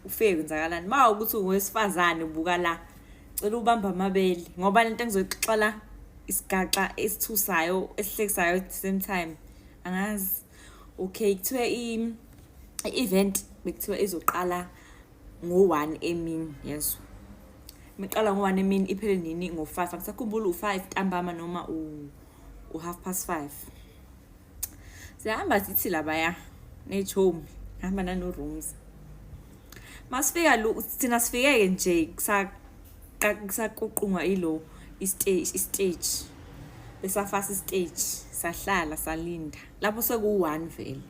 ufike kwenzakalani mawukuthi ungowesifazane ubuka la cela ubamba amabele ngoba lento engizoyixoxa isigaxa esithusayo esihlekisayo at the same time angazi okay kuthiwe i-event bekuthiwa izoqala ngo-1 emini yezwa miqala ngo-1 emini iphele nini ngo-5 angisakhumbula u-5 ntambama noma u-5:30 sihamba sithi labaya nechomi hamba nano-rooms masifika thina sifike nje kusaqoqungwa ilo istage besafasa istage sahlala salinda lapho seku-1 vele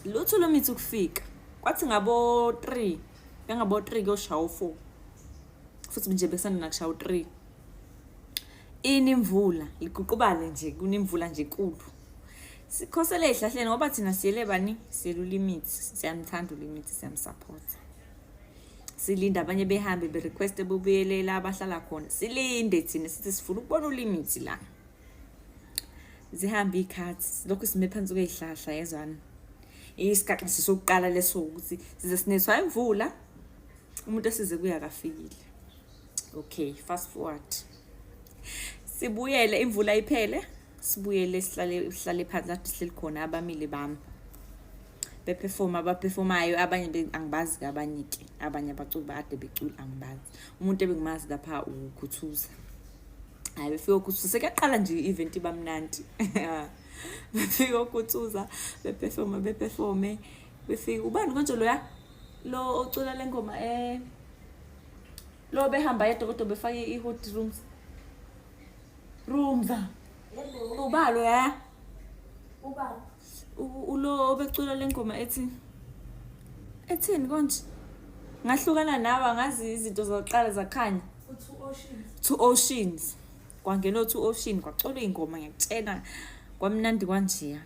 lutho lomithi ukufika kwathi ngabo 3 ngabo 3 kuyoshawa u4 futhi nje besanda nakushaya u3 inimvula liguqubale nje kunimvula nje kudu sikhosele ehlahleni ngoba thina siyele bani siyela ulimit siyamthanda ulimit siyamsupport silinda abanye behambe berequest bobuyelela abahlala khona silinde thina sithi sifuna ukubona ulimit la zihamba ikhathi lokho sime phansi kwezihlahla yezwana isikhathi sokuqala leso ukuthi size sinethwa imvula umuntu esize kuya kafikile okay fast forward sibuyele imvula iphele sibuyele sihlale phansi lapho sihleli khona abamile bami abaperformayo abanye angibazi abanye ke abanye abaculi bade becula angibazi umuntu ebengimazi lapha ukhuthuza hayi befike ukhuthuza sekaqala nje i-event bamnandi befike ukhuthuza beperforme befike ubani konje lo ocula lengoma lo behamba yedwa kodwa befake i-hot rooms ubalo ya ubalo ulo obecula lengoma ethini konje ngahlukana nawe ngazi izinto zokuqala zakhanya two oceans kwangena two ocean kwacula ingoma ngiyakutshena kwamnandi kanje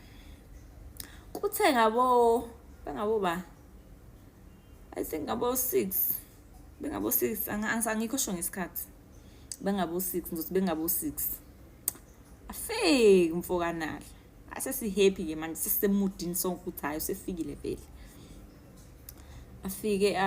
kuthe ngabo ba I think ngabo 6 angikho sho ngesikhathi bengabo 6 ngizothi bengabo 6 afike umfokanala asesi happy ke manje sisemudini sonke ukuthi hayi usefikile vele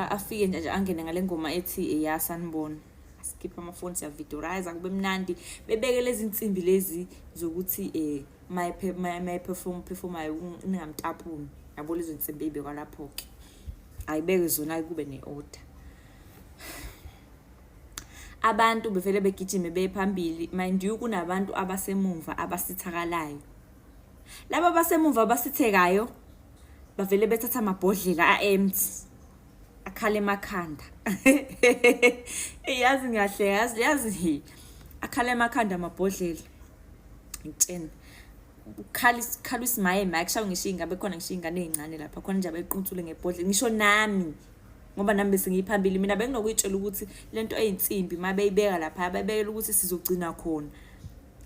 afike nje angene ngale ngoma ethi eyasanibona askipha amafoni siya videoize kube mnandi bebeke lezi insimbi lezi zokuthi my performayo ningamtapuni yabo lezo insimbi ibekwa lapho ke ayibeke zona kube neorder abantu bevele begijime bephambili mind you kunabantu abasemumva abasithakalayo laba basemumva abasithekayo bavele bethatha amabhodlela a-empty akhala emakhanda yazi ngahle yazi akhala emakhanda amabhodlela ngitshena ukhala isimaye mike shawo ngishinga bekhona ngishinga nezincane lapha khona nje abequnthule ngebhodlela ngisho nami ngoba nami bese ngiyiphambili mina benginokuyitshela ukuthi lento eyinsimbi mabeyibeka lapha babekela ukuthi sizogcina khona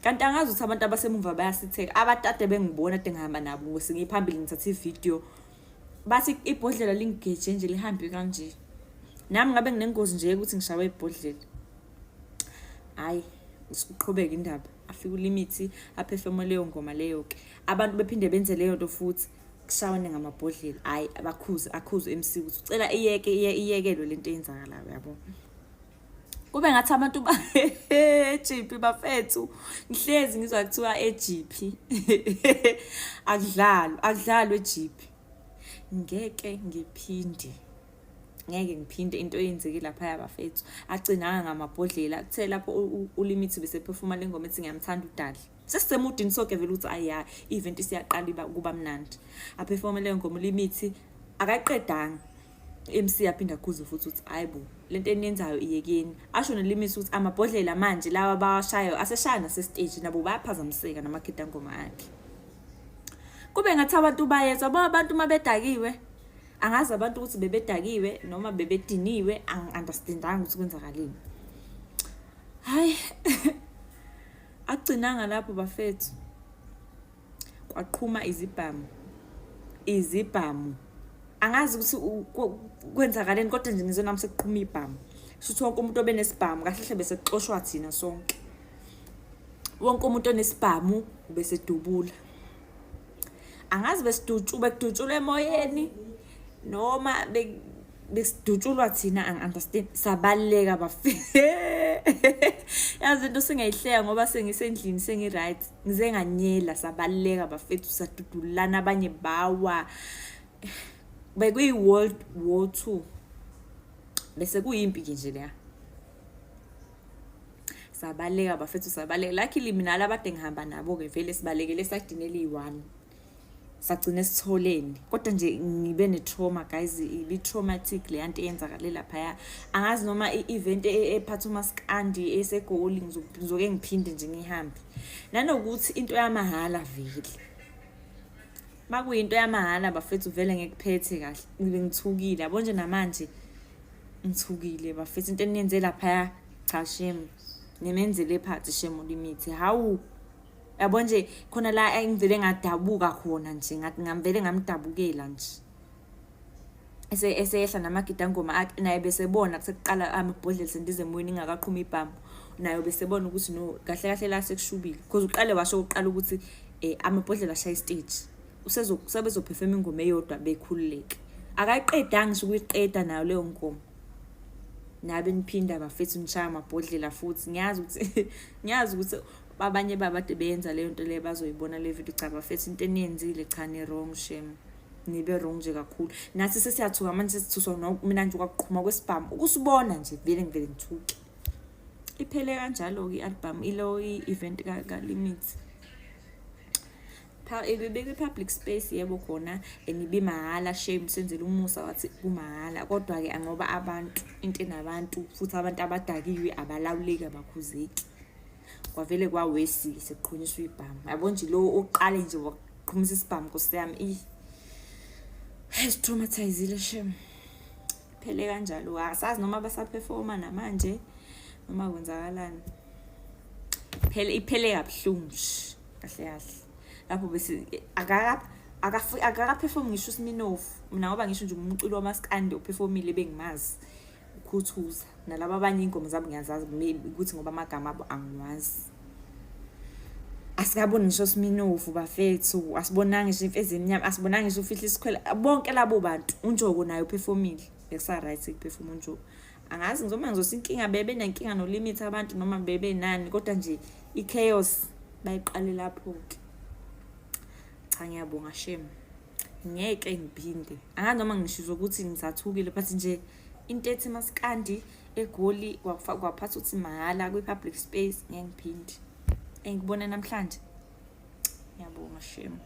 kanti angazi ukuthi abantu abasemumva bayasitheka abatade bengibona ade ngihamba nabo bese ngiyiphambili ngithatha ivideo bathi ibhodlela lingigeje nje lihambe kanje nami ngabe nginengozi nje ukuthi ngishawe ibhodlela hayi siqhubeka indaba afika ulimit aperform leyo ngoma leyo ke abantu bephinde benze leyo nto futhi kushawane ngamabhodlela hayi akhuze MC ukuthi ucela iyekelo lento eyenzakalayo yabo kube ngathi abantu ba GP bafethu ngihlezi ngizwa kuthiwa eGP akudlalwe eGP ngeke ngiphinde into eyenzeke lapha yabafethu agcinanga ngamabhodlela kuthe lapho ulimit bese performa lengoma ethi ngiyamthanda udali sesisemudini sonke vele ukuthi aya event isiyaqala kuba mnandi aperforma lengoma ulimit akaqedanga MC yaphinda akhuze futhi uthi hayibo lento eniyenzayo iyekeni asho nelimit ukuthi amabhodlela manje lawa bawashayo aseshaya nasestage nabo bayaphazamiseka namagida ngoma akhe kube ngathi abantu bayezwa abantu mabedakiwe angazi abantu ukuthi bebedakiwe noma bebediniwe angiunderstandanga ukuthi kwenzakaleni hayi agcinanga lapho bafethu kwaqhuma izibhamu angazi ukuthi kwenzakaleni kodwa nje ngizona nami sekuqhuma ibhamu shuthi wonke umuntu obenesibhamu kahle hle bese xoshwa thina sonke wonke umuntu onesibhamu bese dubula angazi besidutshule emoyeni noma besidutshulwa thina understand sabaleka yazi into sengayihleya ngoba sengisendlini sengi-right ngize nganyela sabaleka bafethu sadudulana abanye bawa bekuyi-World War II bese kuyimpi nje leya sabaleka bafethu sabaleka luckily mina labade ngihamba nabo-ke vele sibalekele sagcinela iyi-1 sagcina sitholeni kodwa nje ngibe ne-trauma guys ibi-traumatic le yanto eyenzakale laphaya angazi noma i-event ephatha uMaskandi eseGoli ngizoke ngiphinde nje ngihambe nanokuthi into yamahala vele makuyinto yamahala bafethu vele ngekuphethe kahle ngibe ngithukile yabo nje namanje ngithukile bafethu into eniyenze laphaya cha shame nimenzele phansi shame limit hawu yabo nje khona la engivele ngadabuka khona nje ngathi ngamvele ngamdabukela nje esehla namagidangoma naye besebona kusekuqala amabhodlela sendize emoyeni ngakaqhuma ibhamu nayo besebona ukuthi no kahle kahle la sekushubile because uqale washo uqala ukuthi amabhodlela ashaya stage usebezoperform ingoma eyodwa bekhululeke akayiqedanga ngisho ukuyiqeda nayo leyo ngoma nabe niphinda bafethu nishaya amabhodlela futhi ngiyazi ukuthi abanye babade beyenza leyo nto le bazoyibona le video cha bafethu into eniyenzile cha ni wrong shame nibe wrong nje kakhulu nathi sesiyathuka manje sithuswa mina nje kwaqhuma kwesibhamu ukusibona nje vele ngivele ngithuke iphele kanjalo ke album ilo event ka limit ibeke public space yebo khona enibi mahala shame senzele umusa wathi kumahala kodwa ke angoba abantu into enabantu futhi abantu abadakiwe abalawuleki abakhuzeki kwavele kwawesi sekuqhunyiswa ibhamu yabo nje lo oqale nje waqhumisa isibhamu nkosiyami traumatizile shame phele kanjalo asazi noma basaperforma namanje noma kwenzakalani iphele kabuhlungu kahle kahle lapho bese akakaperform ngisho uSminoff mina ngoba ngisho nje umculo wamaskandi operformile bengimazi ukhuthuza nalabo abanye ingoma zabo ngiyazazi ukuthi ngoba amagama abo angiwazi asikaboni ngisho uSminoff bafethu asibonanga ngisho imfezeni nyama asibonanga ngisho ufihla isikhwela bonke labo bantu unjoko nayo performile besa right ukuperform unjoko angazi ngizoma ngizosinkinga bebe nenkinga no limit abantu noma bebe nani kodwa nje ichaos bayiqale lapho ke cha ngiyabonga shame ngeke ngiphinde angazi noma ngishizo ukuthi ngisathukile but nje into ethi maskandi eGoli kwaphatha uthi mahala kwi-public space ngeke ngiphinde engibone namhlanje ngiyabonga shame